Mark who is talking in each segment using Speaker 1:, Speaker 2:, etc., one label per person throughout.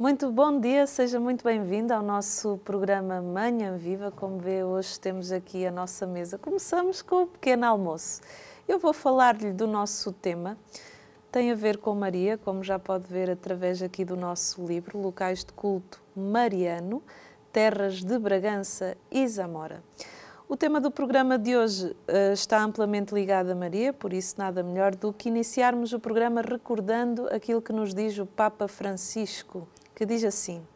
Speaker 1: Muito bom dia, seja muito bem-vindo ao nosso programa Manhã Viva. Como vê, hoje temos aqui a nossa mesa. Começamos com o pequeno almoço. Eu vou falar-lhe do nosso tema. Tem a ver com Maria, como já pode ver através aqui do nosso livro, Locais de Culto Mariano, Terras de Bragança e Zamora. O tema do programa de hoje está amplamente ligado a Maria, por isso nada melhor do que iniciarmos o programa recordando aquilo que nos diz o Papa Francisco, que diz assim: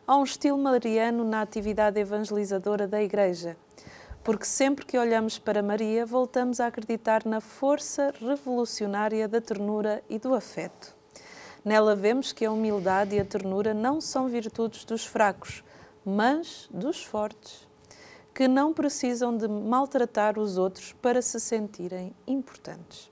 Speaker 1: há um estilo mariano na atividade evangelizadora da Igreja, porque sempre que olhamos para Maria, voltamos a acreditar na força revolucionária da ternura e do afeto. Nela vemos que a humildade e a ternura não são virtudes dos fracos, mas dos fortes, que não precisam de maltratar os outros para se sentirem importantes.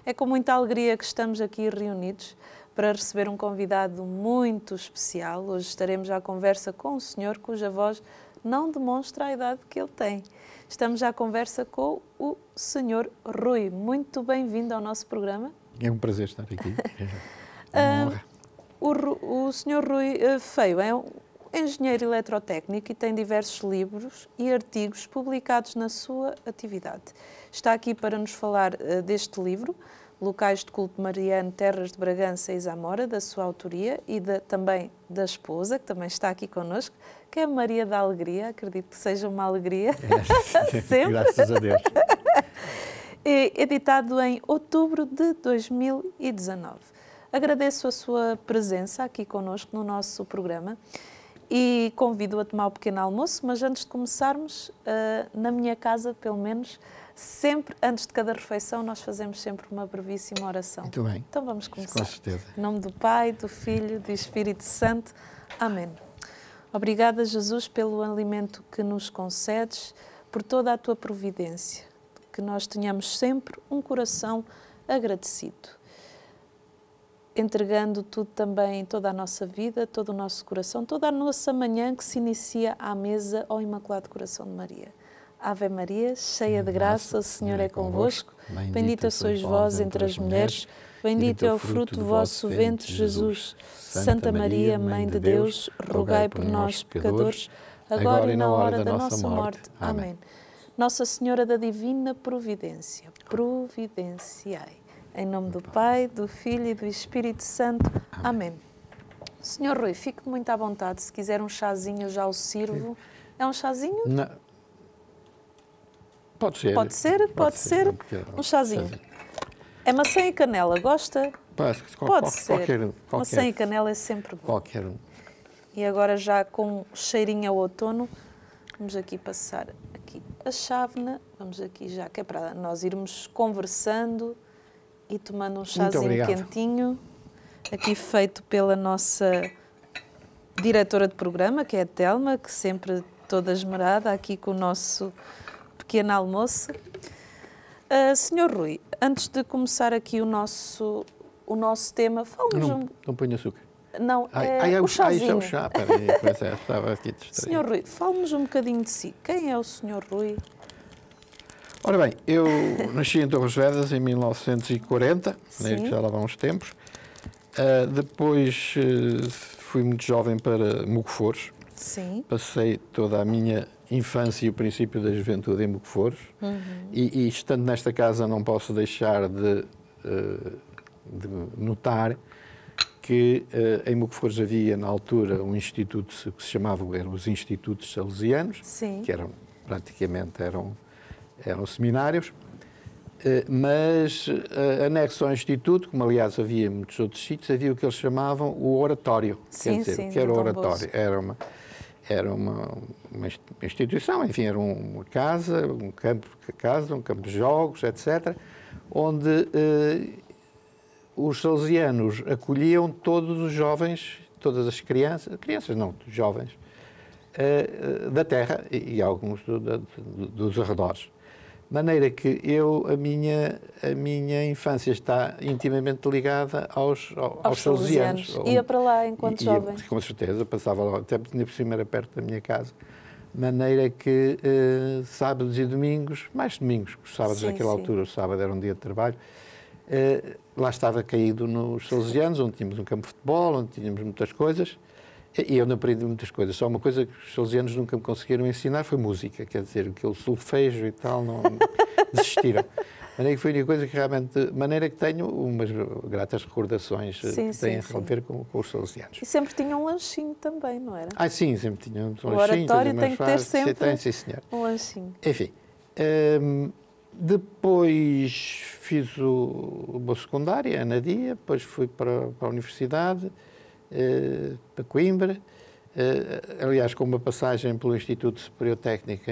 Speaker 1: É com muita alegria que estamos aqui reunidos para receber um convidado muito especial. Hoje estaremos à conversa com um senhor cuja voz não demonstra a idade que ele tem. Estamos à conversa com o senhor Rui. Muito bem-vindo ao nosso programa.
Speaker 2: É um prazer estar aqui. É uma honra.
Speaker 1: O senhor Rui Feio é um engenheiro eletrotécnico e tem diversos livros e artigos publicados na sua atividade. Está aqui para nos falar deste livro, Locais de Culto Mariano, Terras de Bragança e Zamora, da sua autoria, e também da esposa, que também está aqui connosco, que é Maria da Alegria. Acredito que seja uma alegria. Sempre.
Speaker 2: Graças a Deus.
Speaker 1: Editado em outubro de 2019. Agradeço a sua presença aqui connosco no nosso programa e convido-o a tomar o pequeno almoço, mas antes de começarmos, na minha casa, pelo menos, sempre, antes de cada refeição, nós fazemos sempre uma brevíssima oração.
Speaker 2: Muito bem.
Speaker 1: Então vamos começar.
Speaker 2: Com certeza.
Speaker 1: Em nome do Pai, do Filho, do Espírito Santo. Amém. Obrigada, Jesus, pelo alimento que nos concedes, por toda a tua providência, que nós tenhamos sempre um coração agradecido, entregando tudo também, toda a nossa vida, todo o nosso coração, toda a nossa manhã que se inicia à mesa ao Imaculado Coração de Maria. Ave Maria, cheia de graça, o Senhor é convosco. Bendita sois vós entre as mulheres, bendito é o fruto do vosso ventre, Jesus. Santa Maria, Mãe de Deus, rogai por nós, pecadores, agora e na hora da nossa morte. Amém. Nossa Senhora da Divina Providência, providenciai. Em nome do Pai, do Filho e do Espírito Santo. Amém. Senhor Rui, fique muito à vontade. Se quiser um chazinho, eu já o sirvo. É um chazinho?
Speaker 2: Não. Pode ser.
Speaker 1: Pode ser, pode ser. Um chazinho. É maçã e canela, gosta?
Speaker 2: Pode
Speaker 1: ser. Maçã e canela é sempre bom.
Speaker 2: Qualquer um.
Speaker 1: E agora já com cheirinho ao outono, vamos aqui passar aqui a chávena. Vamos aqui já, que é para nós irmos conversando e tomando um chazinho quentinho, aqui feito pela nossa diretora de programa, que é a Telma, que sempre toda esmerada, aqui com o nosso pequeno almoço. Senhor Rui, antes de começar aqui o nosso tema, fala-nos
Speaker 2: Não ponho açúcar.
Speaker 1: Não, o chazinho.
Speaker 2: É o chá, peraí, estava aqui distraído.
Speaker 1: Senhor Rui, fala-nos um bocadinho de si. Quem é o Senhor Rui?
Speaker 2: Ora bem, eu nasci em Torres Vedras em 1940,
Speaker 1: Sim.
Speaker 2: Já lá vão uns tempos. Depois fui muito jovem para Mucofores.
Speaker 1: Sim.
Speaker 2: Passei toda a minha infância e o princípio da juventude em Mucofores. E estando nesta casa não posso deixar de notar que em Mucofores havia na altura um instituto que se chamava, eram os Institutos Salesianos.
Speaker 1: Sim.
Speaker 2: Que praticamente eram seminários, mas anexo ao Instituto, como aliás havia muitos outros sítios, havia o que eles chamavam o oratório.
Speaker 1: Sim,
Speaker 2: quer dizer,
Speaker 1: sim,
Speaker 2: o que era o oratório? Era uma instituição, enfim, era uma casa, um campo de jogos, etc., onde os salesianos acolhiam todos os jovens, todas as crianças não, jovens, da terra e alguns dos arredores. De maneira que a minha infância está intimamente ligada aos salesianos.
Speaker 1: Ia para lá enquanto jovem?
Speaker 2: Com certeza, passava lá, até porque por cima era perto da minha casa. De maneira que sábados e domingos, mais domingos, os sábados naquela altura, o sábado era um dia de trabalho, lá estava caído nos Salesianos, onde tínhamos um campo de futebol, onde tínhamos muitas coisas, e eu não aprendi muitas coisas. Só uma coisa que os Salesianos nunca me conseguiram ensinar foi música, quer dizer, aquele solfejo e tal, não desistiram. De maneira que foi a única coisa que realmente, de maneira que tenho umas gratas recordações que têm a ver com os Salesianos.
Speaker 1: E sempre tinha um lanchinho também, não era?
Speaker 2: Sim, sempre tinha um lanchinho.
Speaker 1: O oratório tem que ter sempre
Speaker 2: sim, senhor.
Speaker 1: um lanchinho.
Speaker 2: Enfim, depois fiz o meu secundário, a Anadia, depois fui para a universidade, para Coimbra, aliás, com uma passagem pelo Instituto Superior Técnico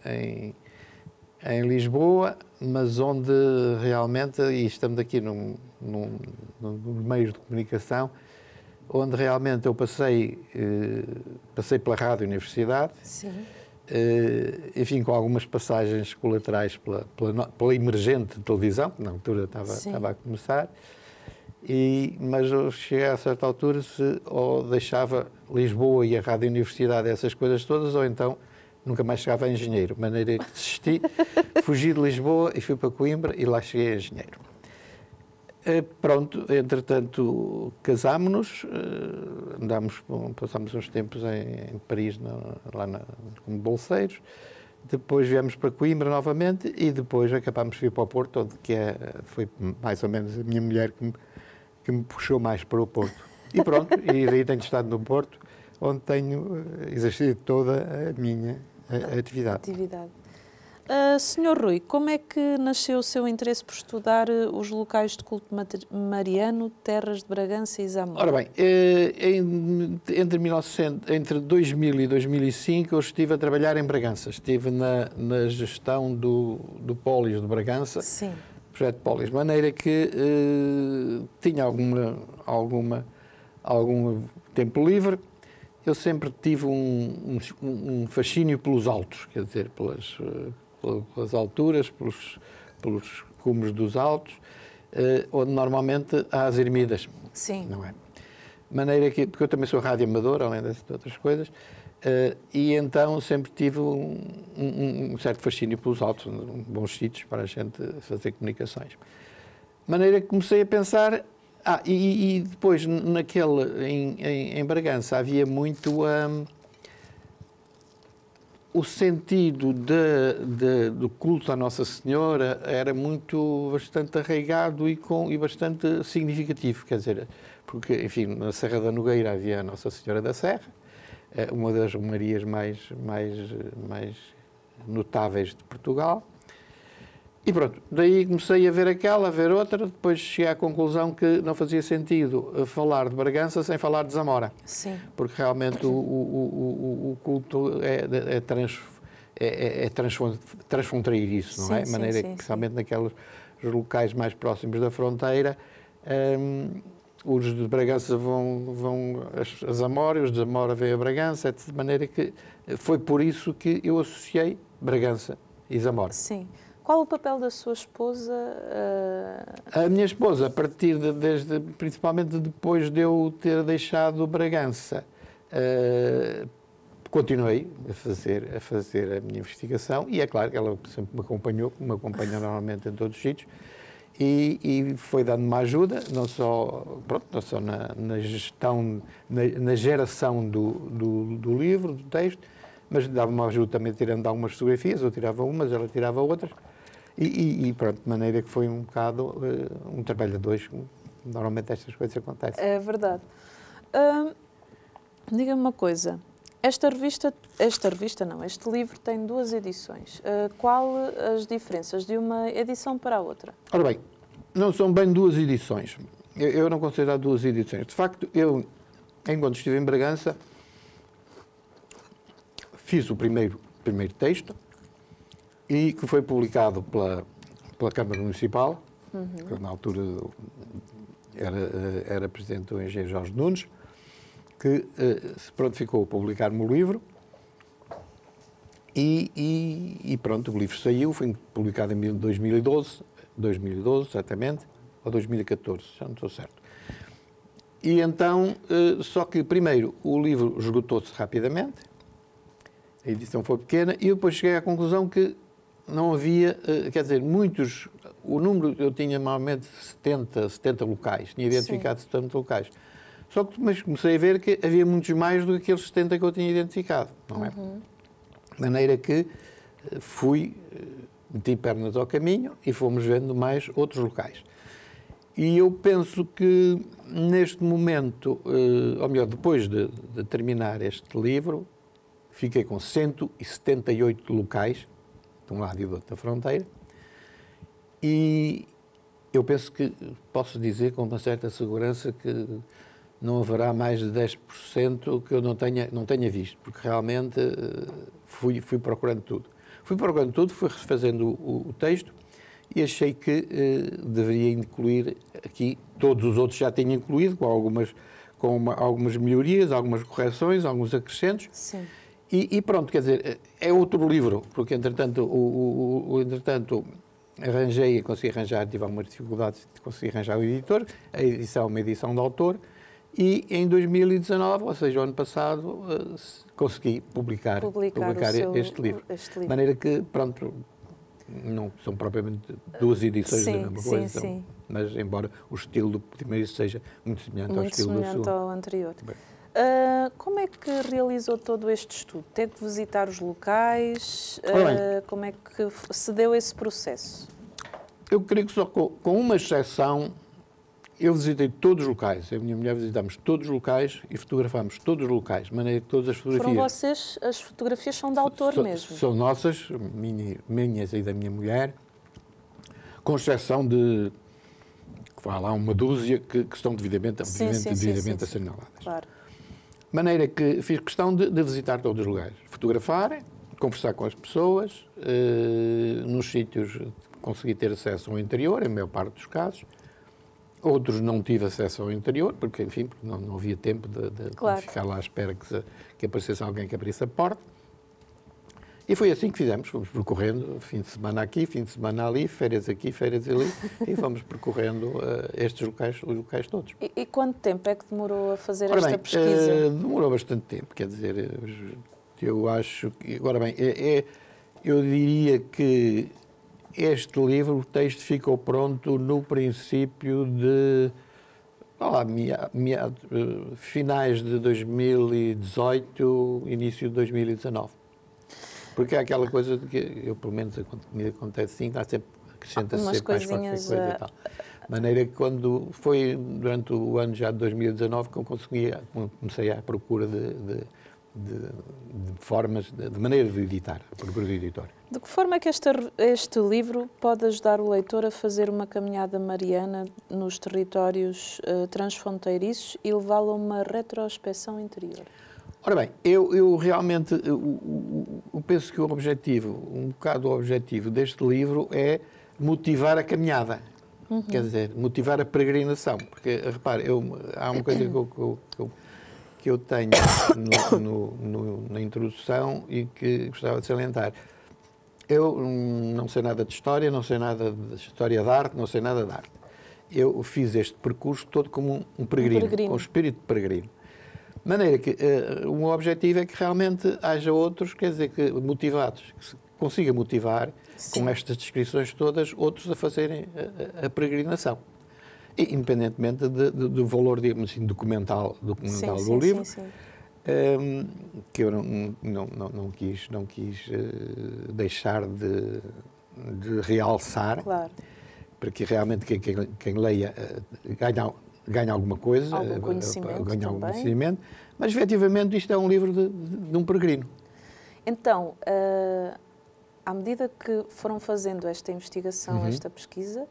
Speaker 2: em Lisboa, mas onde realmente, e estamos aqui nos meios de comunicação, onde realmente eu passei pela Rádio Universidade,
Speaker 1: sim.
Speaker 2: Enfim, com algumas passagens colaterais pela emergente televisão, que na altura estava a começar, mas eu cheguei a certa altura ou deixava Lisboa e a Rádio Universidade, essas coisas todas, ou então nunca mais chegava a engenheiro. De maneira que desisti, fugi de Lisboa e fui para Coimbra e lá cheguei a engenheiro. Pronto, entretanto casámos-nos, passámos uns tempos em Paris, como bolseiros, depois viemos para Coimbra novamente e depois acabámos de vir para o Porto, onde foi mais ou menos a minha mulher que me puxou mais para o Porto. E pronto, e daí tenho estado no Porto, onde tenho exercido toda a minha atividade.
Speaker 1: Senhor Rui, como é que nasceu o seu interesse por estudar os locais de culto mariano, terras de Bragança e Zamora?
Speaker 2: Ora bem, entre 2000 e 2005 eu estive a trabalhar em Bragança. Estive na gestão do Polis de Bragança,
Speaker 1: sim.
Speaker 2: Projeto Polis, de maneira que tinha algum tempo livre. Eu sempre tive um fascínio pelos altos, quer dizer, pelas alturas, pelos cumes dos altos, onde normalmente há as ermidas.
Speaker 1: Sim.
Speaker 2: Não é? De maneira que, porque eu também sou radioamador, além dessas outras coisas, e então sempre tive um certo fascínio pelos altos, bons sítios para a gente fazer comunicações. De maneira que comecei a pensar. E depois, em Bragança, havia muito o sentido do culto à Nossa Senhora era bastante arraigado e bastante significativo, quer dizer, porque, enfim, na Serra da Nogueira havia a Nossa Senhora da Serra, uma das romarias mais notáveis de Portugal. E pronto, daí comecei a ver outra, depois cheguei à conclusão que não fazia sentido falar de Bragança sem falar de Zamora.
Speaker 1: Sim.
Speaker 2: Porque realmente o culto é transfronteiriço, não é? De maneira que, principalmente naqueles locais mais próximos da fronteira, os de Bragança vão a Zamora, os de Zamora vêm a Bragança, de maneira que foi por isso que eu associei Bragança e Zamora.
Speaker 1: Sim. Qual o papel da sua esposa?
Speaker 2: A minha esposa, principalmente depois de eu ter deixado Bragança, continuei a fazer a minha investigação e é claro que ela sempre me acompanhou, como me acompanha normalmente em todos os sítios, e foi dando-me uma ajuda, não só na gestão, na geração do livro, do texto, mas dava-me uma ajuda também tirando algumas fotografias, eu tirava umas, ela tirava outras. E pronto, de maneira que foi um bocado um trabalho a dois. Normalmente estas coisas acontecem.
Speaker 1: É verdade. Diga-me uma coisa. Este livro tem 2 edições. Qual as diferenças de uma edição para a outra?
Speaker 2: Ora bem, não são bem 2 edições. Eu não considero 2 edições. De facto, eu, enquanto estive em Bragança, fiz o primeiro texto, e que foi publicado pela Câmara Municipal, que na altura era presidente do engenheiro Jorge Nunes, que se prontificou a publicar-me o livro, e pronto, o livro saiu, foi publicado em 2012 exatamente, ou 2014, já não estou certo. E então, só que primeiro o livro esgotou-se rapidamente, a edição foi pequena, e eu depois cheguei à conclusão que não havia, quer dizer, muitos, o número, eu tinha normalmente 70 locais, tinha identificado 70 locais. Só que mas comecei a ver que havia muitos mais do que aqueles 70 que eu tinha identificado, não é? De maneira que meti pernas ao caminho e fomos vendo mais outros locais. E eu penso que neste momento, ou melhor, depois de terminar este livro, fiquei com 178 locais, de um lado e do outro da fronteira, e eu penso que posso dizer com uma certa segurança que não haverá mais de 10% que eu não tenha visto, porque realmente fui procurando tudo. Fui procurando tudo, fui refazendo o texto e achei que deveria incluir aqui, todos os outros já tinha incluído, com algumas melhorias, algumas correções, alguns acrescentos.
Speaker 1: Sim.
Speaker 2: E pronto, quer dizer, é outro livro, porque entretanto, entretanto consegui arranjar, tive algumas dificuldades de conseguir arranjar o editor, a edição é uma edição de autor, e em 2019, ou seja, o ano passado, consegui publicar este livro. De maneira que, pronto, não são propriamente duas edições da mesma coisa,
Speaker 1: sim.
Speaker 2: Mas embora o estilo do primeiro seja muito semelhante ao estilo do segundo.
Speaker 1: Ao anterior. Como é que realizou todo este estudo? Teve de visitar os locais? Como é que se deu esse processo?
Speaker 2: Eu creio que só com uma exceção, eu visitei todos os locais. Eu e a minha mulher visitamos todos os locais e fotografámos todos os locais, de maneira que todas as fotografias...
Speaker 1: Foram vocês, as fotografias são de autor mesmo?
Speaker 2: São nossas, minhas e da minha mulher, com exceção de... Há lá uma dúzia que estão devidamente assinaladas.
Speaker 1: Claro.
Speaker 2: De maneira que fiz questão de visitar todos os lugares, fotografar, conversar com as pessoas, nos sítios consegui ter acesso ao interior, em maior parte dos casos. Outros não tive acesso ao interior, porque, enfim, porque não havia tempo de ficar lá à espera que aparecesse alguém que abrisse a porta. E foi assim que fizemos, fomos percorrendo, fim de semana aqui, fim de semana ali, férias aqui, férias ali, e fomos percorrendo os locais todos.
Speaker 1: E quanto tempo é que demorou a fazer esta pesquisa?
Speaker 2: Demorou bastante tempo, quer dizer, eu acho que... Agora bem, eu diria que este livro, o texto ficou pronto no princípio de... finais de 2018, início de 2019. Porque é aquela coisa de que eu, pelo menos, quando me acontece assim, acrescenta-se sempre mais qualquer coisa e tal. De maneira que quando foi durante o ano já de 2019 que eu comecei à procura de formas, de maneira de editar, a procura do editor.
Speaker 1: De que forma é que este livro pode ajudar o leitor a fazer uma caminhada mariana nos territórios transfronteiriços e levá-lo a uma retrospecção interior?
Speaker 2: Ora bem, eu realmente eu penso que o objetivo deste livro é motivar a caminhada, quer dizer, motivar a peregrinação, porque, repare, há uma coisa que eu tenho na introdução e que gostava de salientar. Eu não sei nada de história, não sei nada de história de arte, não sei nada de arte. Eu fiz este percurso todo como um peregrino, com espírito de peregrino. De maneira que o objetivo é que realmente haja outros, quer dizer, que motivados, que se consiga motivar, sim, com estas descrições todas, outros a fazerem a peregrinação. E, independentemente do valor, digamos assim, documental do livro, que eu não quis deixar de realçar, claro, para que realmente quem leia ganhe alguma coisa, ganhe algum conhecimento, mas efetivamente isto é um livro de um peregrino.
Speaker 1: Então, à medida que foram fazendo esta investigação, esta pesquisa,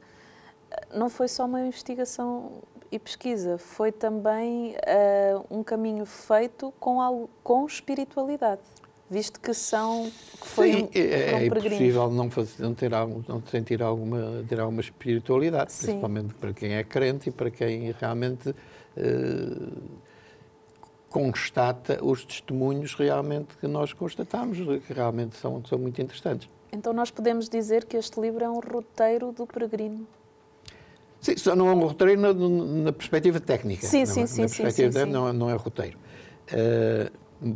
Speaker 1: não foi só uma investigação e pesquisa, foi também um caminho feito com espiritualmente, visto que foi
Speaker 2: um impossível não sentir alguma espiritualidade, sim, principalmente para quem é crente e para quem realmente constata os testemunhos realmente que nós constatamos, que realmente são muito interessantes.
Speaker 1: Então nós podemos dizer que este livro é um roteiro do peregrino?
Speaker 2: Sim, só não é um roteiro na perspectiva técnica.
Speaker 1: Sim.
Speaker 2: Não é roteiro.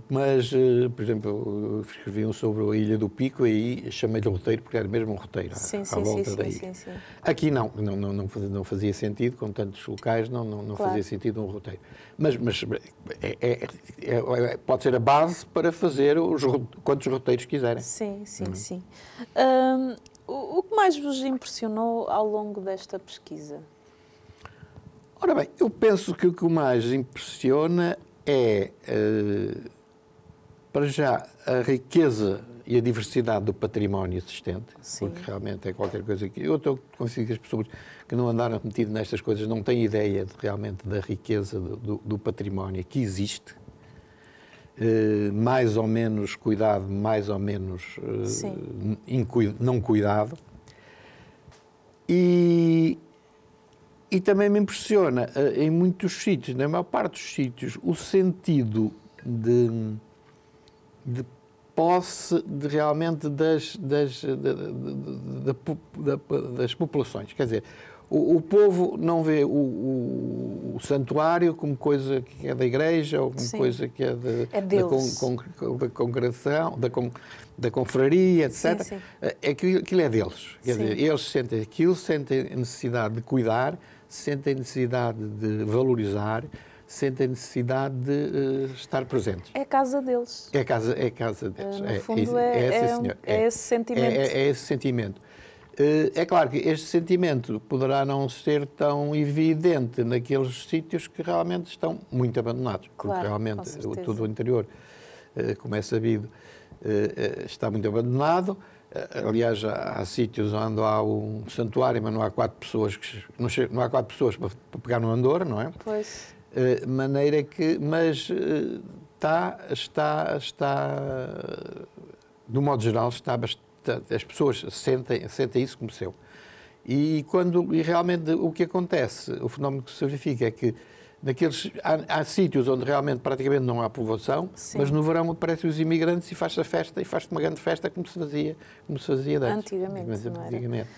Speaker 2: Mas, por exemplo, eu escrevi um sobre a Ilha do Pico e aí chamei-lhe roteiro porque era mesmo um roteiro à volta da ilha.
Speaker 1: Sim.
Speaker 2: Aqui não fazia sentido, com tantos locais não
Speaker 1: Claro.
Speaker 2: fazia sentido um roteiro. Mas pode ser a base para fazer quantos roteiros quiserem.
Speaker 1: Sim. O que mais vos impressionou ao longo desta pesquisa?
Speaker 2: Ora bem, eu penso que o que mais impressiona é, para já, a riqueza e a diversidade do património existente,
Speaker 1: Sim.
Speaker 2: porque realmente é qualquer coisa que... Eu estou convencido que as pessoas que não andaram metidas nestas coisas não têm ideia realmente da riqueza do património que existe, mais ou menos cuidado, mais ou menos não cuidado. E também me impressiona, em muitos sítios, na maior parte dos sítios, o sentido de posse realmente das populações. Quer dizer, o povo não vê o santuário como coisa que é da igreja ou como coisa que é da congregação, da confraria, etc.
Speaker 1: Sim.
Speaker 2: Aquilo é deles. Quer dizer, eles sentem aquilo, sentem a necessidade de cuidar, sentem a necessidade de valorizar, sentem a necessidade de estar presentes.
Speaker 1: É a casa deles.
Speaker 2: É a casa deles.
Speaker 1: No fundo, é esse sentimento.
Speaker 2: É esse sentimento. É claro que este sentimento poderá não ser tão evidente naqueles sítios que realmente estão muito abandonados.
Speaker 1: Claro,
Speaker 2: porque realmente todo o interior, como é sabido, está muito abandonado. Aliás, há sítios onde há um santuário, mas não há 4 pessoas não há 4 pessoas para pegar no andor, não é?
Speaker 1: Pois.
Speaker 2: Maneira que, mas está, do modo geral, as pessoas sentem isso como seu. E realmente o que acontece, o fenómeno que se verifica é que há sítios onde realmente praticamente não há povoação, mas no verão aparecem os imigrantes e faz-se a festa, e faz-se uma grande festa como se fazia antes.
Speaker 1: Antigamente.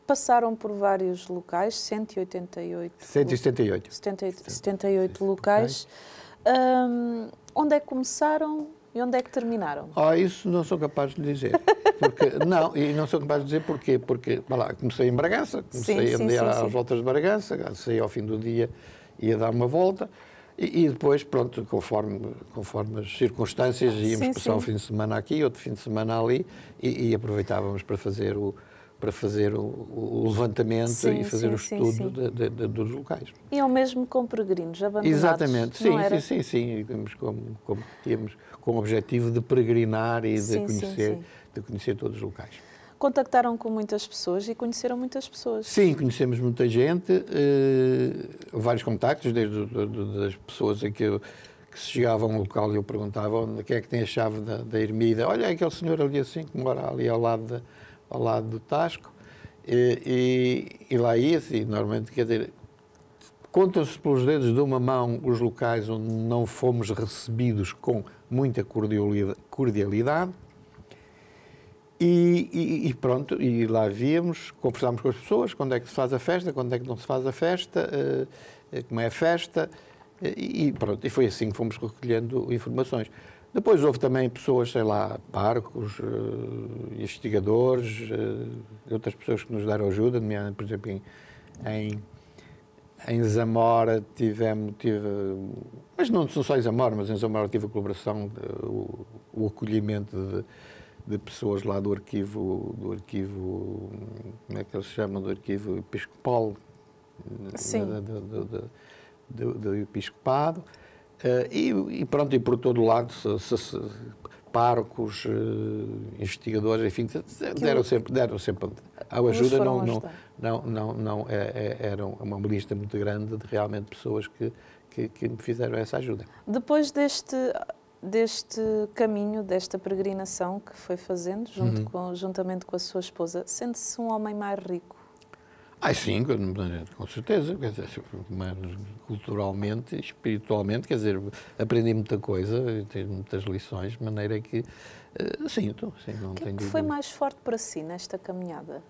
Speaker 1: Passaram por vários locais, 78 locais. Onde é que começaram e onde é que terminaram?
Speaker 2: Isso não sou capaz de dizer. Não sou capaz de dizer porquê. Porque comecei em Bragança, comecei a andar às voltas de Bragança, saí ao fim do dia, ia dar uma volta. E depois, pronto, conforme as circunstâncias, íamos passar um fim de semana aqui, outro fim de semana ali, e aproveitávamos para fazer o levantamento e fazer o estudo dos locais.
Speaker 1: E ao mesmo com peregrinos abandonados?
Speaker 2: Exatamente, sim. Tínhamos com o objetivo de peregrinar e de conhecer todos os locais.
Speaker 1: Contactaram com muitas pessoas e conheceram muitas pessoas? Sim,
Speaker 2: conhecemos muita gente, vários contactos, desde das pessoas a que se chegava a um local e eu perguntava quem é que tem a chave da ermida. Olha, é aquele senhor ali assim, que mora ali ao lado do Tasco, e lá ia-se, normalmente, quer dizer, contam-se pelos dedos de uma mão os locais onde não fomos recebidos com muita cordialidade, e pronto, e lá víamos, conversámos com as pessoas, quando é que se faz a festa, quando é que não se faz a festa, como é a festa, e pronto, e foi assim que fomos recolhendo informações. Depois houve também pessoas, párocos, investigadores, outras pessoas que nos deram ajuda, por exemplo, em Zamora mas não só em Zamora, mas em Zamora tive a colaboração, o acolhimento de pessoas lá do arquivo, como é que eles se chamam, do arquivo episcopal, do episcopado. E pronto, e por todo o lado, párocos, investigadores, enfim, deram sempre a ajuda. Era uma lista muito grande de realmente pessoas que me fizeram essa ajuda.
Speaker 1: Depois deste caminho, desta peregrinação que foi fazendo, juntamente com a sua esposa, sente-se um homem mais rico?
Speaker 2: Sim, com certeza. Quer dizer, mas culturalmente, espiritualmente, quer dizer, aprendi muita coisa, tenho muitas lições, de maneira que, não tenho dúvida.
Speaker 1: O que foi mais forte para si nesta caminhada?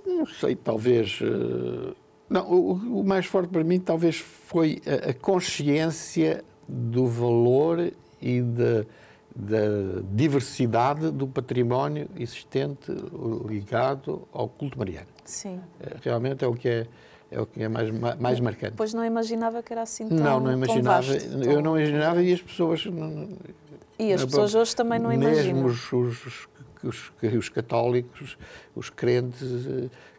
Speaker 2: Não sei, talvez Não, o mais forte para mim talvez foi a consciência do valor e da diversidade do património existente ligado ao culto mariano.
Speaker 1: Sim.
Speaker 2: Realmente é o que é mais marcante.
Speaker 1: Pois não imaginava que era assim tão
Speaker 2: Não imaginava.
Speaker 1: Tão vasto,
Speaker 2: eu não imaginava e as pessoas...
Speaker 1: E as pessoas hoje também não imaginam.
Speaker 2: Mesmo os católicos, os crentes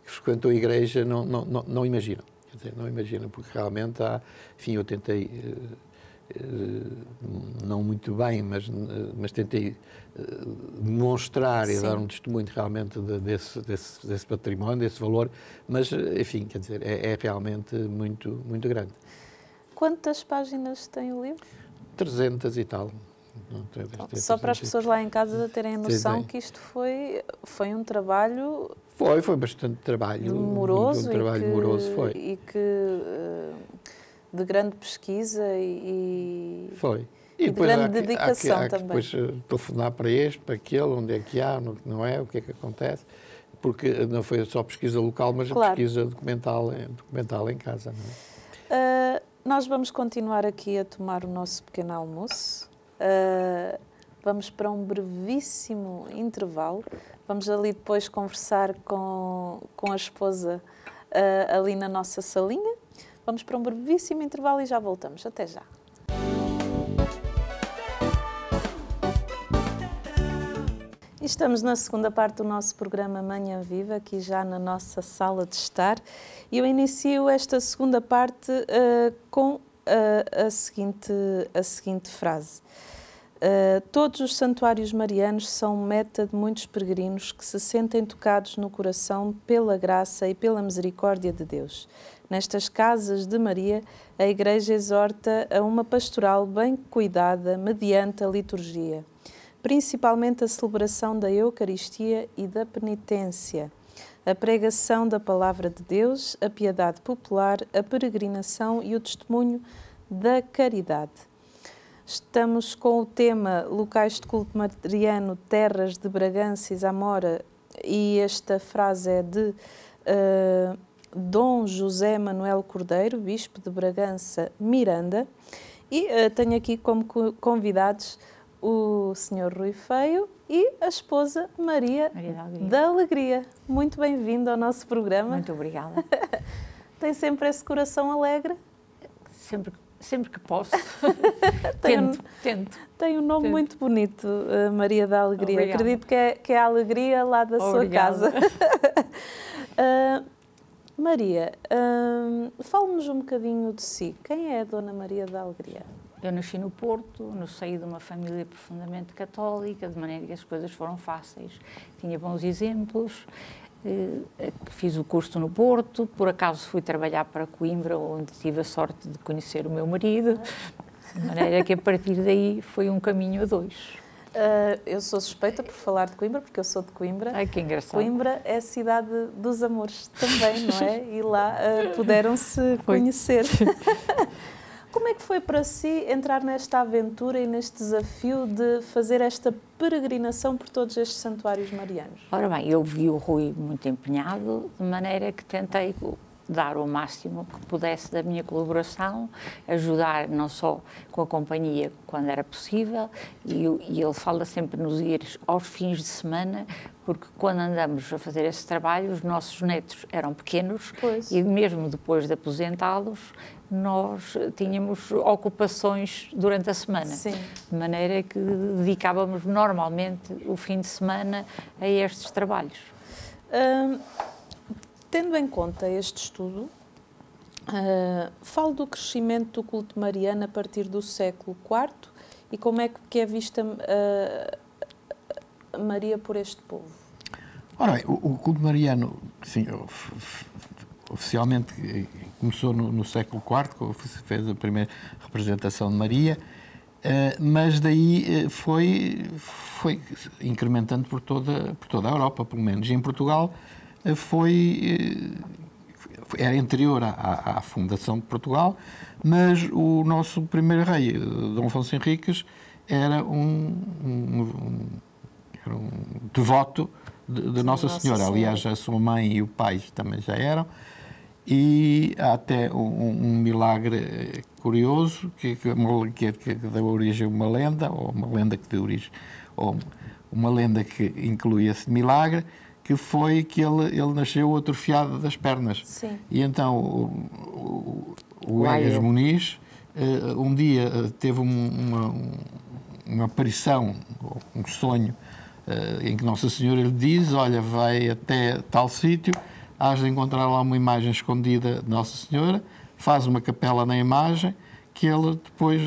Speaker 2: que frequentam a igreja não imaginam. Quer dizer, não imaginam, porque realmente enfim, eu tentei, não muito bem, mas tentei demonstrar e dar um testemunho realmente desse património, desse valor, mas, enfim, quer dizer, é realmente muito, muito grande.
Speaker 1: Quantas páginas tem o livro?
Speaker 2: 300 e tal.
Speaker 1: Só para as pessoas lá em casa terem a noção que isto foi um trabalho...
Speaker 2: Foi bastante trabalho.
Speaker 1: Demoroso.
Speaker 2: Um trabalho demoroso, foi.
Speaker 1: E que de grande pesquisa e...
Speaker 2: Foi.
Speaker 1: E de grande dedicação
Speaker 2: há que
Speaker 1: também.
Speaker 2: depois telefonar para este, para aquele, onde é que há, não é, o que é que acontece. Porque não foi só pesquisa local, mas a pesquisa documental em casa. Não é?
Speaker 1: Nós vamos continuar aqui a tomar o nosso pequeno almoço. Vamos para um brevíssimo intervalo. Vamos ali depois conversar com a esposa ali na nossa salinha. Vamos para um brevíssimo intervalo e já voltamos. Até já. Estamos na segunda parte do nosso programa Manhã Viva, aqui já na nossa sala de estar. E eu inicio esta segunda parte com a seguinte frase. Todos os santuários marianos são meta de muitos peregrinos que se sentem tocados no coração pela graça e pela misericórdia de Deus. Nestas casas de Maria, a Igreja exorta a uma pastoral bem cuidada mediante a liturgia, principalmente a celebração da Eucaristia e da penitência, a pregação da Palavra de Deus, a piedade popular, a peregrinação e o testemunho da caridade. Estamos com o tema Locais de Culto Mariano, Terras de Bragança e Zamora, e esta frase é de Dom José Manuel Cordeiro, Bispo de Bragança, Miranda, e tenho aqui como convidados o Sr. Rui Feio e a esposa Maria da Alegria. Muito bem-vindo ao nosso programa.
Speaker 3: Muito obrigada.
Speaker 1: Tem sempre esse coração alegre?
Speaker 3: Sempre que posso. Tento.
Speaker 1: Tem um nome muito bonito, Maria da Alegria.
Speaker 3: Obrigada.
Speaker 1: Acredito que é a alegria lá da sua casa. Maria, fale-nos um bocadinho de si. Quem é a Dona Maria da Alegria?
Speaker 3: Eu nasci no Porto, no seio de uma família profundamente católica, de maneira que as coisas foram fáceis. Tinha bons exemplos, fiz o curso no Porto, por acaso fui trabalhar para Coimbra, onde tive a sorte de conhecer o meu marido, de maneira que a partir daí foi um caminho a dois.
Speaker 1: Eu sou suspeita por falar de Coimbra, porque eu sou de Coimbra.
Speaker 3: Ai, que engraçado.
Speaker 1: Coimbra é a cidade dos amores também, não é? E lá puderam-se conhecer. Como é que foi para si entrar nesta aventura e neste desafio de fazer esta peregrinação por todos estes santuários marianos?
Speaker 3: Ora bem, eu vi o Rui muito empenhado, de maneira que tentei dar o máximo que pudesse da minha colaboração, ajudar não só com a companhia quando era possível, e ele fala sempre nos ir aos fins de semana, porque quando andamos a fazer esse trabalho, os nossos netos eram pequenos, pois. E mesmo depois de aposentá-los, nós tínhamos ocupações durante a semana,
Speaker 1: Sim.
Speaker 3: De maneira que dedicávamos normalmente o fim de semana a estes trabalhos.
Speaker 1: Tendo em conta este estudo, falo do crescimento do culto mariano a partir do século IV e como é que é vista Maria por este povo?
Speaker 2: Ora bem, o culto mariano, sim, oficialmente começou no século IV, quando se fez a primeira representação de Maria, mas daí foi incrementando por toda a Europa, pelo menos. E em Portugal era anterior à fundação de Portugal, mas o nosso primeiro rei, Dom Afonso Henriques, era um devoto de Nossa Senhora. Aliás, a sua mãe e o pai também já eram. E há até um milagre curioso que deu origem a uma lenda, ou uma lenda que deu origem, ou uma lenda que inclui esse milagre, que foi que ele nasceu atrofiado das pernas.
Speaker 1: Sim.
Speaker 2: E então o Egas Muniz um dia teve uma aparição, um sonho, em que Nossa Senhora lhe diz: olha, vai até tal sítio, has de encontrar lá uma imagem escondida de Nossa Senhora, faz uma capela na imagem, que ele depois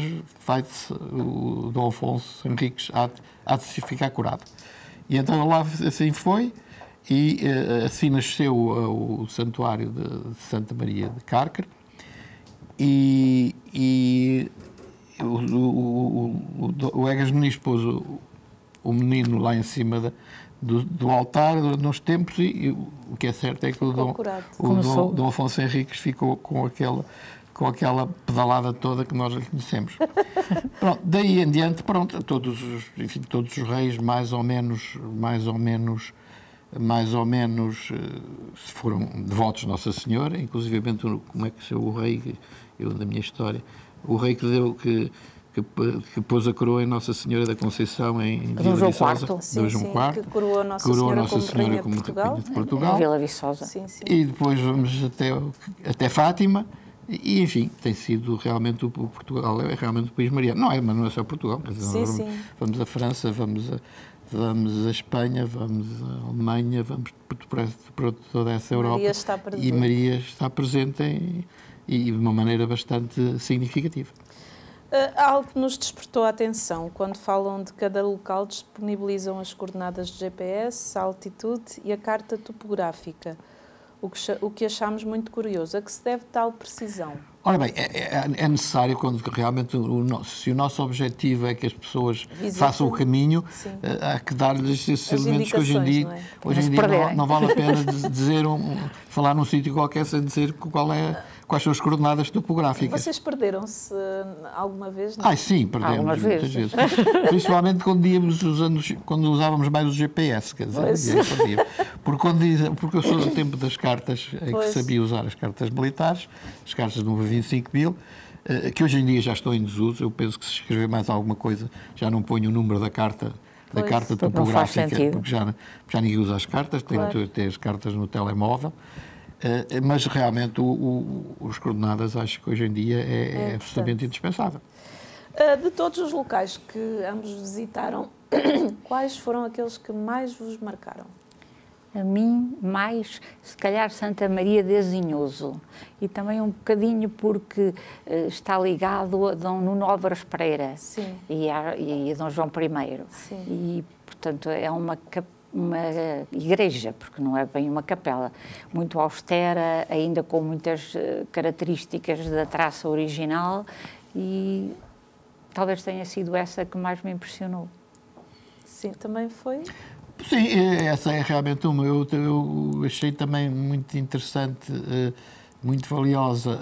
Speaker 2: o Dom Afonso Henriques há de ficar curado. E então lá assim foi, e assim nasceu o santuário de Santa Maria de Cárcer, e o Egas Muniz pôs o menino lá em cima do altar nos tempos, e o que é certo é que o Dom Afonso Henriques ficou com aquela pedalada toda que nós lhe conhecemos. Pronto, daí em diante, pronto, todos os reis mais ou menos foram devotos de Nossa Senhora, inclusivamente, como é que se chama o rei, da minha história, o rei que pôs a coroa em Nossa Senhora da Conceição em Vila Viçosa,
Speaker 1: Dom João IV, que coroou a Nossa Senhora como Rainha de Portugal.
Speaker 3: Em Vila Viçosa.
Speaker 1: Sim, sim.
Speaker 2: E depois vamos até Fátima, e enfim, tem sido realmente Portugal, é realmente o país mariano. Não é só Portugal, vamos à França, vamos a Espanha, vamos à Alemanha, vamos para toda essa Europa.
Speaker 1: Maria está presente.
Speaker 2: E Maria está presente e de uma maneira bastante significativa.
Speaker 1: Algo que nos despertou a atenção: quando falam de cada local, disponibilizam as coordenadas de GPS, a altitude e a carta topográfica, o que achamos muito curioso. A que se deve tal precisão?
Speaker 2: Ora bem, é necessário, quando realmente se o nosso objetivo é que as pessoas façam o caminho, há que dar-lhes esses elementos que hoje em dia não vale a pena falar num sítio qualquer sem dizer quais são as coordenadas topográficas.
Speaker 1: Vocês perderam-se alguma vez?
Speaker 2: Sim, perdemos muitas vezes. Principalmente quando usávamos mais o GPS, quer dizer, porque eu sou do tempo das cartas, em que sabia usar as cartas militares, as cartas de 25.000, que hoje em dia já estão em desuso. Eu penso que se escrever mais alguma coisa já não ponho o número da carta topográfica, porque já ninguém usa as cartas, tem as cartas no telemóvel. Mas realmente os coordenadas acho que hoje em dia é absolutamente indispensável.
Speaker 1: De todos os locais que ambos visitaram, quais foram aqueles que mais vos marcaram?
Speaker 3: A mim, mais, se calhar, Santa Maria de Azinhoso. E também um bocadinho porque está ligado a Dom Nuno Álvares Pereira e a Dom João I.
Speaker 1: Sim.
Speaker 3: E, portanto, é uma igreja, porque não é bem uma capela, muito austera, ainda com muitas características da traça original, e talvez tenha sido essa que mais me impressionou.
Speaker 1: Sim, também foi?
Speaker 2: Sim, essa é realmente uma. Eu achei também muito interessante, muito valiosa,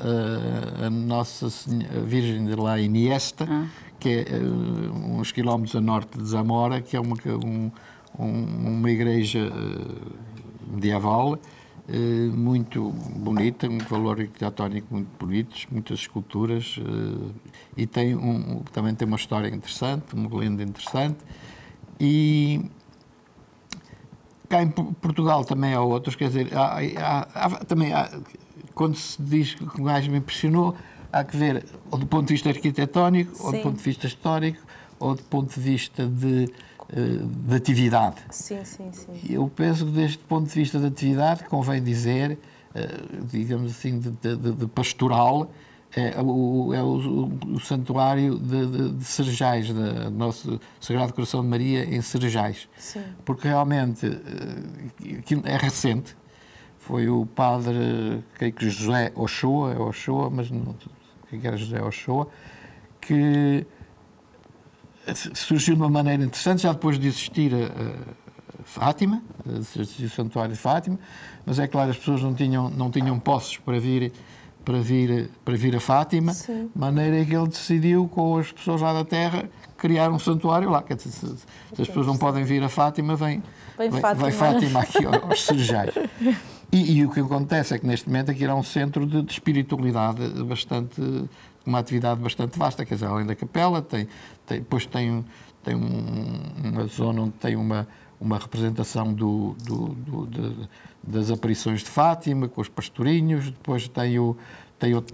Speaker 2: a Nossa Virgem de la Iniesta, que é uns quilómetros a norte de Zamora, que é uma igreja medieval muito bonita, um valor arquitetónico muito bonito, muitas esculturas, e também tem uma história interessante, uma lenda interessante. E cá em Portugal também há outros, quer dizer, quando se diz que o mais me impressionou, há que ver ou do ponto de vista arquitetónico, ou do ponto de vista histórico, ou do ponto de vista de atividade.
Speaker 1: Sim.
Speaker 2: Eu penso que, deste ponto de vista de atividade, convém dizer, digamos assim, de pastoral, é o santuário de Cerejais, do nosso Sagrado Coração de Maria em Cerejais.
Speaker 1: Sim.
Speaker 2: Porque realmente é recente. Foi o padre José Ochoa, mas não sei que era José Ochoa, que surgiu de uma maneira interessante, já depois de existir a Fátima, o Santuário de Fátima, mas é claro, as pessoas não tinham posses para vir a Fátima, de maneira que ele decidiu, com as pessoas lá da terra, criar um santuário lá. Quer dizer, se as pessoas não podem vir a Fátima, vem Fátima aqui aos Cerejais. E o que acontece é que neste momento aqui era um centro de espiritualidade uma atividade bastante vasta, quer dizer, além da capela, depois tem uma zona onde tem uma representação das aparições de Fátima, com os pastorinhos, depois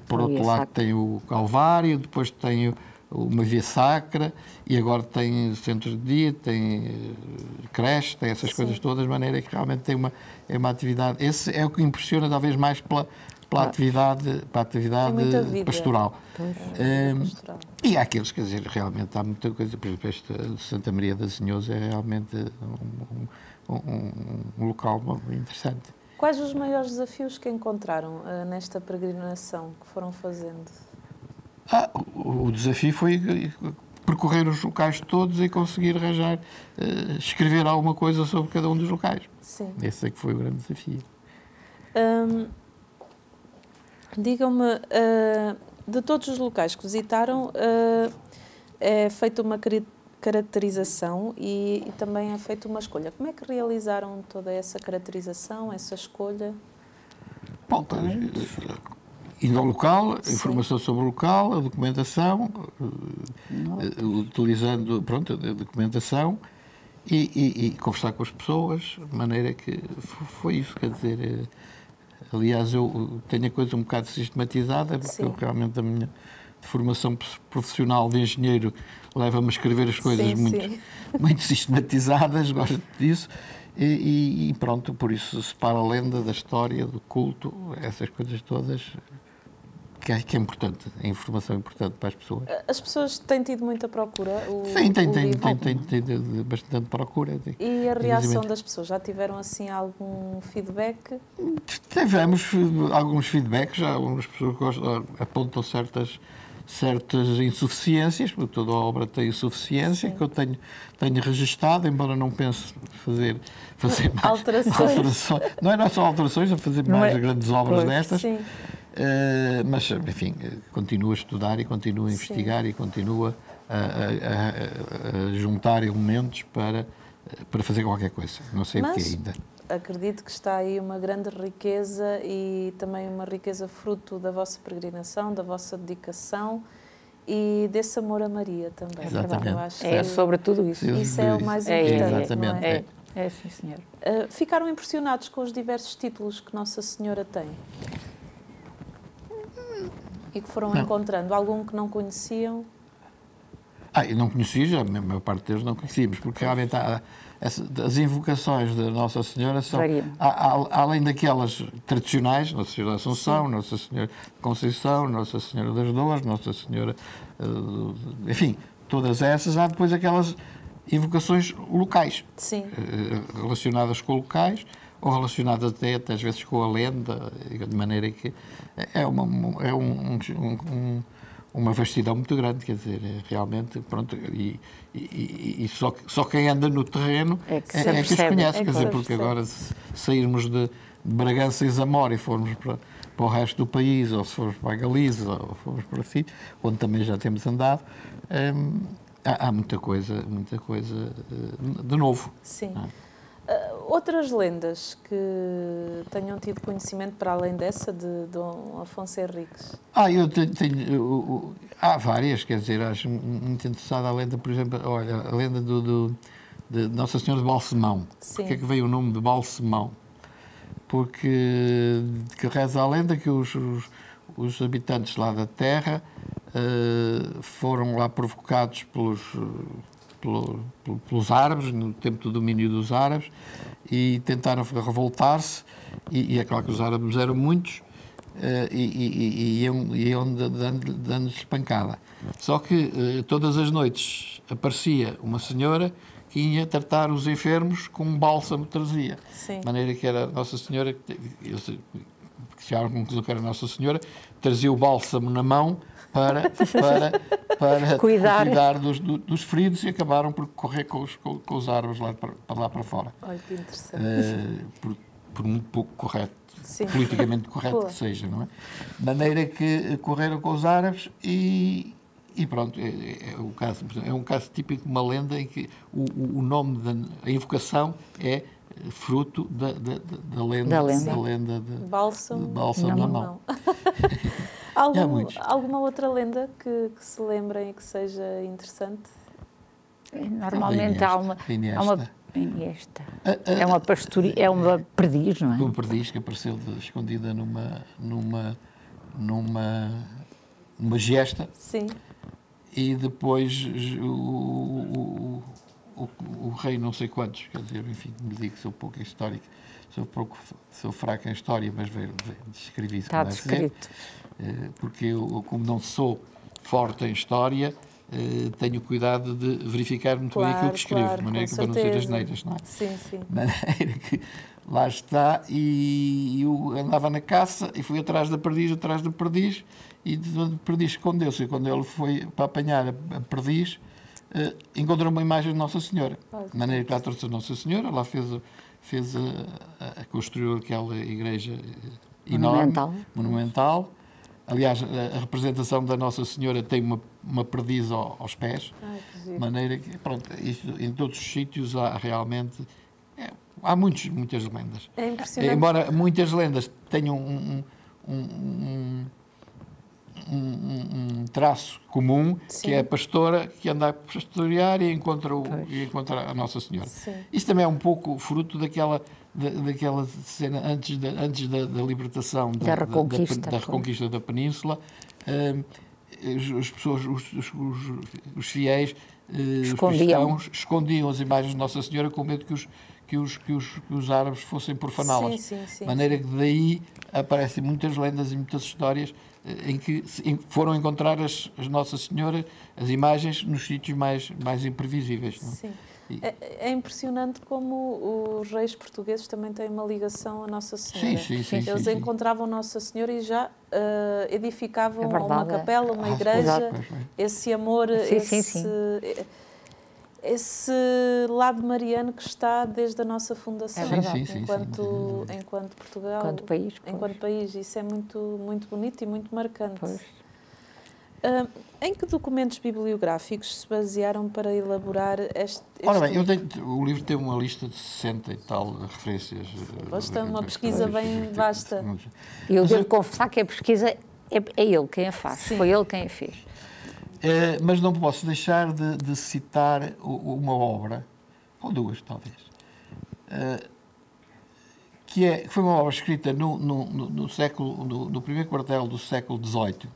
Speaker 2: por outro lado tem o Calvário, depois tem uma via sacra, e agora tem centros de dia, tem creche, tem essas coisas todas, de maneira que realmente é uma atividade. Esse é o que impressiona talvez mais pela atividade pastoral. E há aqueles, quer dizer, realmente há muita coisa. Por exemplo, esta Santa Maria das Senhoras é realmente um local interessante.
Speaker 1: Quais os maiores desafios que encontraram nesta peregrinação que foram fazendo?
Speaker 2: O desafio foi percorrer os locais todos e conseguir arranjar, escrever alguma coisa sobre cada um dos locais.
Speaker 1: Sim.
Speaker 2: Esse é que foi o grande desafio.
Speaker 1: Digam-me, de todos os locais que visitaram, é feita uma caracterização e também é feita uma escolha. Como é que realizaram toda essa caracterização, essa escolha?
Speaker 2: Bom, indo ao local, a informação sobre o local, a documentação, utilizando a documentação e conversar com as pessoas, de maneira que foi isso, quer dizer, aliás, eu tenho a coisa um bocado sistematizada, porque eu, realmente a minha formação profissional de engenheiro leva-me a escrever as coisas muito sistematizadas, gosto disso. E pronto, por isso separa a lenda da história, do culto, essas coisas todas, que é importante, a informação é importante para as pessoas.
Speaker 1: As pessoas têm tido muita procura?
Speaker 2: Sim, tem bastante procura.
Speaker 1: E a reação das pessoas? Já tiveram assim algum feedback?
Speaker 2: Tivemos alguns feedbacks, já algumas pessoas apontam certas insuficiências, porque toda a obra tem insuficiência, que eu tenho registado, embora não pense fazer mais alterações. Não é só alterações, a fazer mais grandes obras destas.
Speaker 1: Sim.
Speaker 2: Mas, enfim, continuo a estudar e continuo a investigar e continuo a juntar elementos para fazer qualquer coisa. Não sei o que ainda.
Speaker 1: Acredito que está aí uma grande riqueza e também uma riqueza fruto da vossa peregrinação, da vossa dedicação e desse amor a Maria também.
Speaker 2: Exatamente.
Speaker 1: Eu acho
Speaker 3: que sobre tudo isso.
Speaker 1: Isso é o mais importante.
Speaker 2: Exatamente.
Speaker 1: Não é?
Speaker 3: É, sim, senhor.
Speaker 1: Ficaram impressionados com os diversos títulos que Nossa Senhora tem? E que foram encontrando? Algum que não conheciam?
Speaker 2: Eu não conhecia, já a maior parte deles não conhecíamos, porque realmente as invocações da Nossa Senhora são, além daquelas tradicionais, Nossa Senhora da Assunção, Nossa Senhora da Conceição, Nossa Senhora das Dores, Nossa Senhora, enfim, todas essas, há depois aquelas invocações locais, relacionadas com locais, ou relacionadas até às vezes com a lenda, de maneira que é uma vastidão muito grande, quer dizer, realmente, pronto, e só quem anda no terreno é que os conhece, quer dizer, porque agora se sairmos de Bragança e Zamora e formos para o resto do país, ou se formos para a Galiza, ou formos para si, onde também já temos andado, há muita coisa de novo.
Speaker 1: Sim. Outras lendas que tenham tido conhecimento para além dessa de Dom Afonso Henriques?
Speaker 2: Há várias, quer dizer, acho muito interessada a lenda, por exemplo, olha, a lenda de Nossa Senhora de Balsemão. Porquê é que veio o nome de Balsemão? Porque que reza a lenda que os habitantes lá da terra foram lá provocados pelos árabes, no tempo do domínio dos árabes, e tentaram revoltar-se, e é claro que os árabes eram muitos, e iam dando-lhes pancada. Só que todas as noites aparecia uma senhora que ia tratar os enfermos com um bálsamo que trazia.
Speaker 1: Sim.
Speaker 2: De maneira que era Nossa Senhora, que chegaram à conclusão que era Nossa Senhora, trazia o bálsamo na mão para cuidar dos feridos, e acabaram por correr com os árabes lá para fora.
Speaker 1: Olha que interessante.
Speaker 2: Por muito pouco correto, politicamente correto que seja, não é? De maneira que correram com os árabes e pronto, é um caso típico de uma lenda em que o nome a invocação é fruto da lenda de
Speaker 1: Bálsamo
Speaker 2: na mão.
Speaker 1: Alguma outra lenda que se lembrem e que seja interessante?
Speaker 3: Normalmente há uma é uma perdiz, não é?
Speaker 2: Uma perdiz que apareceu escondida numa gesta.
Speaker 1: Sim.
Speaker 2: E depois o rei não sei quantos, quer dizer, enfim, me digo que sou pouco histórico, sou fraco em história, mas escrevi isso.
Speaker 3: Está descrito.
Speaker 2: Porque eu, como não sou forte em história, tenho cuidado de verificar muito bem aquilo que escrevo, de maneira que para não ser as neiras, não é?
Speaker 1: Sim, sim.
Speaker 2: De maneira que lá está, e eu andava na caça e fui atrás da perdiz, e a perdiz escondeu-se, e quando ele foi para apanhar a perdiz, encontrou uma imagem de Nossa Senhora. De maneira que lá trouxe a Nossa Senhora, lá construiu aquela igreja enorme, monumental. Aliás, a representação da Nossa Senhora tem uma perdiz aos pés, de maneira que, pronto, isto, em todos os sítios há realmente... Há muitas lendas.
Speaker 1: É impressionante.
Speaker 2: Embora muitas lendas tenham um traço comum, sim, que é a pastora que anda a pastorear e encontra a Nossa Senhora.
Speaker 1: Sim.
Speaker 2: Isso também é um pouco fruto daquela cena antes da libertação, da reconquista da Península. As pessoas, os fiéis, os cristãos, escondiam as imagens de Nossa Senhora com medo que os árabes fossem profaná-las. De maneira que daí aparecem muitas lendas e muitas histórias em que foram encontrar as Nossa Senhora, as imagens, nos sítios mais imprevisíveis. Não?
Speaker 1: Sim. É impressionante como os reis portugueses também têm uma ligação à Nossa Senhora.
Speaker 2: Sim.
Speaker 1: Eles encontravam Nossa Senhora e já edificavam uma capela, uma igreja. Esse amor, esse lado mariano que está desde a nossa fundação, enquanto Portugal, enquanto país. Isso é muito, muito bonito e muito marcante. Em que documentos bibliográficos se basearam para elaborar este
Speaker 2: Ora bem, o livro tem uma lista de 60 e tal referências.
Speaker 1: Basta uma pesquisa bem vasta.
Speaker 3: Eu devo confessar que a pesquisa é ele quem a faz, foi ele quem a fez.
Speaker 2: Mas não posso deixar de citar uma obra, ou duas talvez, que foi uma obra escrita no primeiro quartel do século XVIII,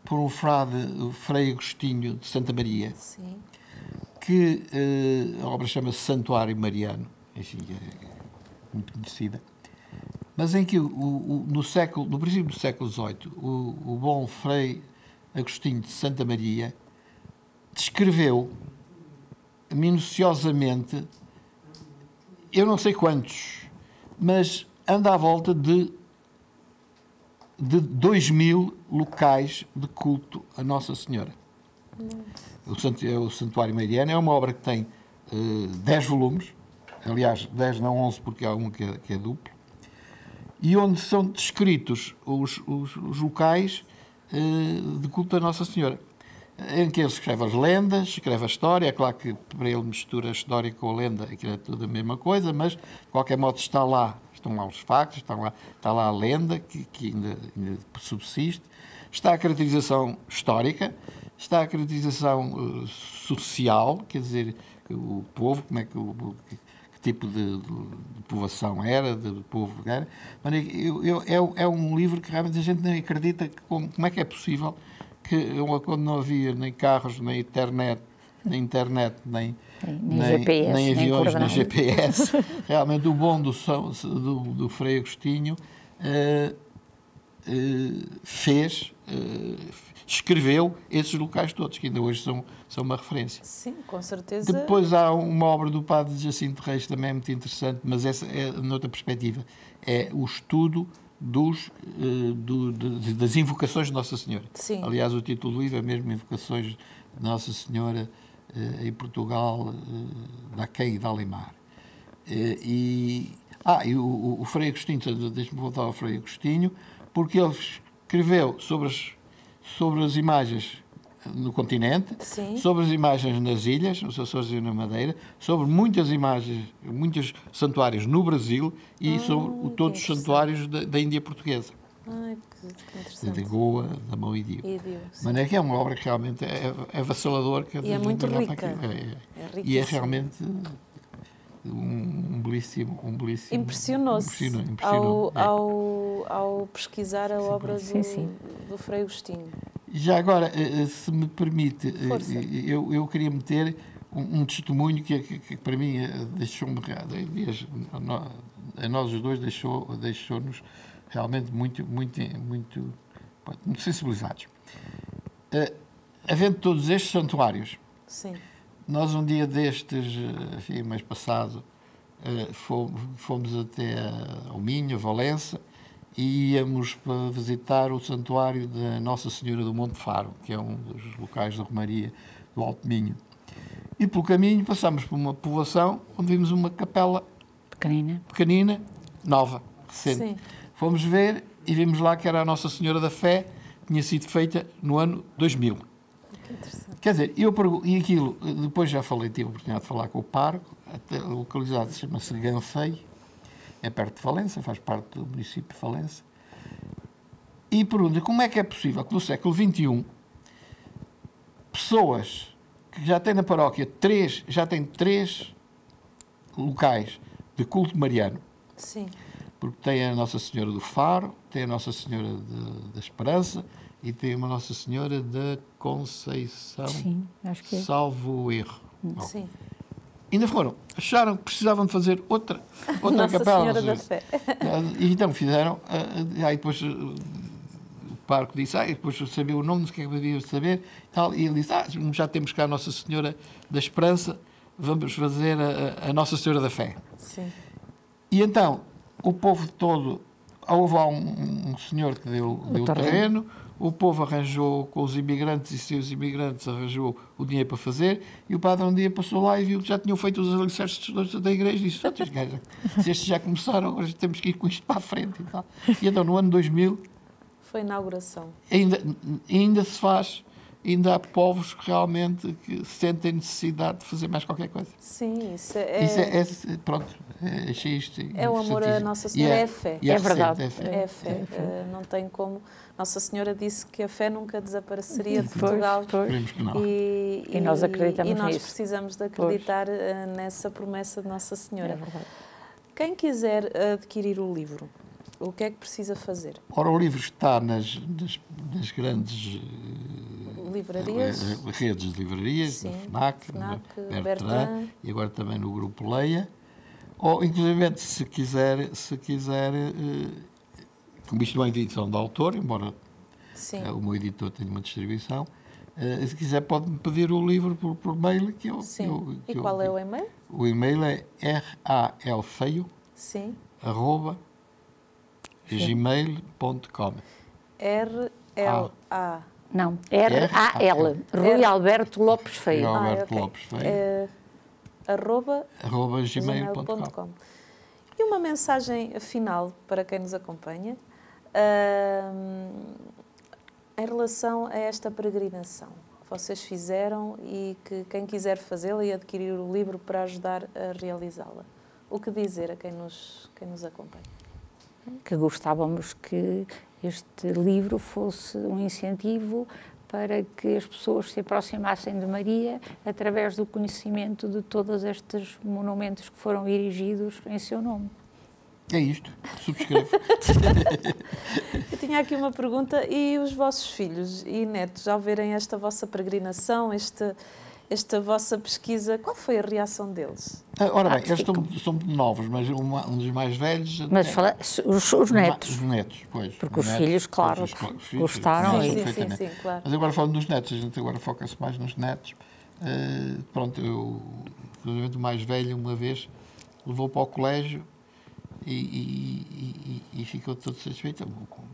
Speaker 2: por um Frei Agostinho de Santa Maria,
Speaker 1: sim,
Speaker 2: que a obra chama-se Santuário Mariano, enfim, é muito conhecida, mas em que no princípio do século XVIII, o bom Frei Agostinho de Santa Maria descreveu minuciosamente, eu não sei quantos, mas anda à volta de 2.000 locais de culto a Nossa Senhora. O Santuário Mariano é uma obra que tem 10 volumes, aliás, 10 não 11, porque há um que é duplo, e onde são descritos os locais de culto a Nossa Senhora, em que ele escreve as lendas, escreve a história. É claro que para ele mistura a história com a lenda, aquilo é tudo a mesma coisa, mas de qualquer modo estão lá os factos, está lá a lenda que ainda subsiste, está a caracterização histórica, está a caracterização social, quer dizer, o povo, como é que tipo de povoação era, de povo era. É um livro que realmente a gente nem acredita como é que é possível que, quando não havia nem carros, nem internet, nem aviões, nem GPS, realmente o bom do Frei Agostinho escreveu esses locais todos, que ainda hoje são uma referência.
Speaker 1: Sim, com certeza.
Speaker 2: Depois há uma obra do padre Jacinto Reis, também é muito interessante, mas essa é noutra perspectiva. É o estudo das invocações de Nossa Senhora.
Speaker 1: Sim. Aliás,
Speaker 2: o título do livro é mesmo Invocações de Nossa Senhora em Portugal, da Quem e da Alemar. O Frei Agostinho, deixe-me voltar ao Frei Agostinho, porque ele escreveu sobre as imagens no continente,
Speaker 1: Sim.
Speaker 2: sobre as imagens nas ilhas, nos Açores e na Madeira, sobre muitas imagens, muitos santuários no Brasil e sobre todos os santuários da Índia Portuguesa.
Speaker 1: Ai, que interessante.
Speaker 2: Da Goa, da Mão e Dio.
Speaker 1: Sim.
Speaker 2: Mas é que é uma obra que realmente é avassalador.
Speaker 1: E é muito rica.
Speaker 2: E é realmente um belíssimo...
Speaker 1: Impressionou-se ao pesquisar a obra do Frei Agostinho.
Speaker 2: Já agora, se me permite, eu queria meter um testemunho que para mim deixou-me, a nós os dois deixou-nos realmente muito sensibilizados. Havendo todos estes santuários,
Speaker 1: sim,
Speaker 2: nós um dia destes, enfim, mês passado, fomos até ao Minho, Valença, e íamos para visitar o santuário da Nossa Senhora do Monte Faro, que é um dos locais da Romaria do Alto Minho. E pelo caminho passámos por uma povoação onde vimos uma capela pequenina, nova, recente. Sim. Fomos ver e vimos lá que era a Nossa Senhora da Fé, tinha sido feita no ano 2000.
Speaker 1: Que interessante.
Speaker 2: Quer dizer, eu pergunto, e aquilo, depois já tive a oportunidade de falar com o pároco, localizado chama-se Ganfei, é perto de Valença, faz parte do município de Valença, e pergunto como é que é possível que no século XXI pessoas que já têm na paróquia já têm três locais de culto mariano.
Speaker 1: Sim.
Speaker 2: Porque tem a Nossa Senhora do Faro, tem a Nossa Senhora da Esperança e tem uma Nossa Senhora da Conceição.
Speaker 3: Sim, acho que é.
Speaker 2: Salvo erro.
Speaker 1: Sim.
Speaker 2: Ainda acharam que precisavam de fazer outra
Speaker 1: Nossa
Speaker 2: capela.
Speaker 1: Senhora da Fé.
Speaker 2: E então fizeram, aí depois o pároco disse, depois sabia o nome, o que é que havia de saber, e ele disse, já temos cá a Nossa Senhora da Esperança, vamos fazer a Nossa Senhora da Fé.
Speaker 1: Sim.
Speaker 2: E então, o povo todo, houve lá um senhor que deu o terreno, o povo arranjou com os imigrantes e sem os imigrantes arranjou o dinheiro para fazer, e o padre um dia passou lá e viu que já tinham feito os alicerces da igreja e disse, se estes já começaram, agora temos que ir com isto para a frente e tal. E então, no ano 2000...
Speaker 1: Foi a inauguração.
Speaker 2: Ainda se faz, ainda há povos que realmente sentem necessidade de fazer mais qualquer coisa.
Speaker 1: Sim,
Speaker 2: pronto, achei isto.
Speaker 1: É o amor a Nossa Senhora, é a fé.
Speaker 3: É verdade.
Speaker 1: É a fé. Não tem como. Nossa Senhora disse que a fé nunca desapareceria de Portugal.
Speaker 2: Esperemos que não.
Speaker 3: E nós acreditamos nisso.
Speaker 1: E nós precisamos de acreditar nessa promessa de Nossa Senhora.
Speaker 3: É verdade.
Speaker 1: Quem quiser adquirir o livro, o que é que precisa fazer?
Speaker 2: Ora, o livro está nas grandes
Speaker 1: livrarias,
Speaker 2: redes de livrarias, na FNAC, Bertrand, e agora também no Grupo Leia. Ou, inclusive, se quiser, como isto é uma edição de autor, embora o meu editor tenha uma distribuição, se quiser pode-me pedir o livro por mail.
Speaker 1: E qual é o e-mail?
Speaker 2: O e-mail é ralfeio@gmail.com.
Speaker 1: R-L-A.
Speaker 3: Não, R-A-L. Rui Alberto Lopes Feio.
Speaker 2: Lopes Feio.
Speaker 1: @gmail.com. E uma mensagem final para quem nos acompanha em relação a esta peregrinação que vocês fizeram e que quem quiser fazê-la e adquirir o livro para ajudar a realizá-la. O que dizer a quem nos acompanha?
Speaker 3: Que gostávamos que este livro fosse um incentivo para que as pessoas se aproximassem de Maria através do conhecimento de todos estes monumentos que foram erigidos em seu nome.
Speaker 2: É isto, subscrevo.
Speaker 1: Eu tinha aqui uma pergunta, e os vossos filhos e netos, ao verem esta vossa peregrinação, esta vossa pesquisa, qual foi a reação deles?
Speaker 2: Ora bem, eles são novos, mas um dos mais velhos...
Speaker 3: Mas os netos.
Speaker 2: Os netos, pois.
Speaker 3: Porque os filhos, claro, gostaram.
Speaker 1: Sim, claro.
Speaker 2: Mas agora falando dos netos, a gente agora foca-se mais nos netos. Pronto, o mais velho, uma vez, levou para o colégio e ficou todo satisfeito.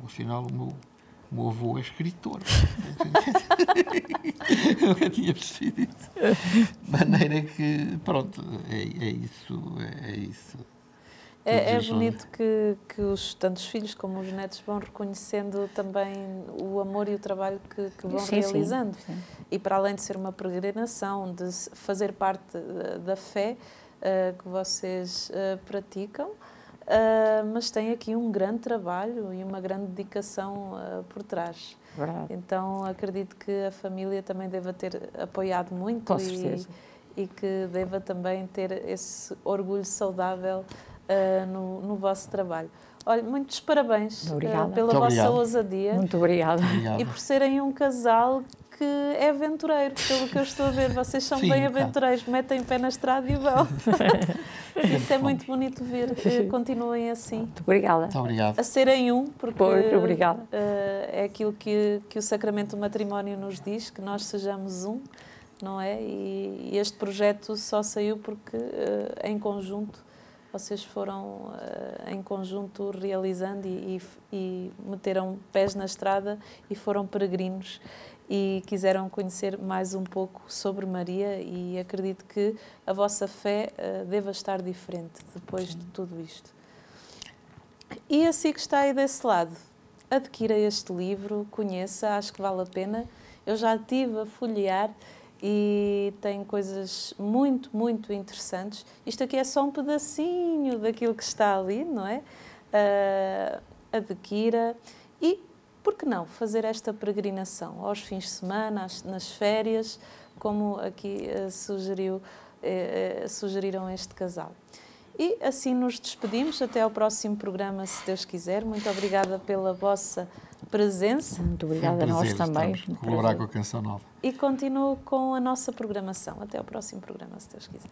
Speaker 2: Afinal, o meu avô é escritor. Eu nunca tinha percebido isso. De maneira que, pronto, é isso.
Speaker 1: É bonito que tanto os filhos como os netos vão reconhecendo também o amor e o trabalho que vão realizando.
Speaker 3: Sim.
Speaker 1: E para além de ser uma peregrinação, de fazer parte da fé que vocês praticam, mas tem aqui um grande trabalho e uma grande dedicação por trás.
Speaker 3: Verdade.
Speaker 1: Então acredito que a família também deva ter apoiado muito.
Speaker 3: Com certeza.
Speaker 1: E que deva também ter esse orgulho saudável no vosso trabalho. Olha, muitos parabéns pela vossa ousadia.
Speaker 3: Muito obrigada.
Speaker 1: E por serem um casal que é aventureiro, pelo que eu estou a ver. Vocês são bem aventureiros, metem pé na estrada e vão. Isso é muito bonito ver. Continuem assim.
Speaker 3: Muito obrigada.
Speaker 2: Muito obrigado.
Speaker 1: A serem um, porque
Speaker 3: obrigada.
Speaker 1: É aquilo que o sacramento do matrimónio nos diz, que nós sejamos um, não é? E este projeto só saiu porque em conjunto, vocês foram em conjunto realizando e meteram pés na estrada e foram peregrinos e quiseram conhecer mais um pouco sobre Maria, e acredito que a vossa fé deva estar diferente depois de tudo isto. E assim que está aí desse lado, adquira este livro, conheça, acho que vale a pena. Eu já estive a folhear e tem coisas muito, muito interessantes. Isto aqui é só um pedacinho daquilo que está ali, não é? Adquira e, por que não, fazer esta peregrinação aos fins de semana, nas férias, como aqui sugeriram este casal. E assim nos despedimos, até ao próximo programa, se Deus quiser. Muito obrigada pela vossa presença.
Speaker 3: Muito obrigada a nós também.
Speaker 2: Colaborar com a Canção Nova.
Speaker 1: E continuo com a nossa programação. Até ao próximo programa, se Deus quiser.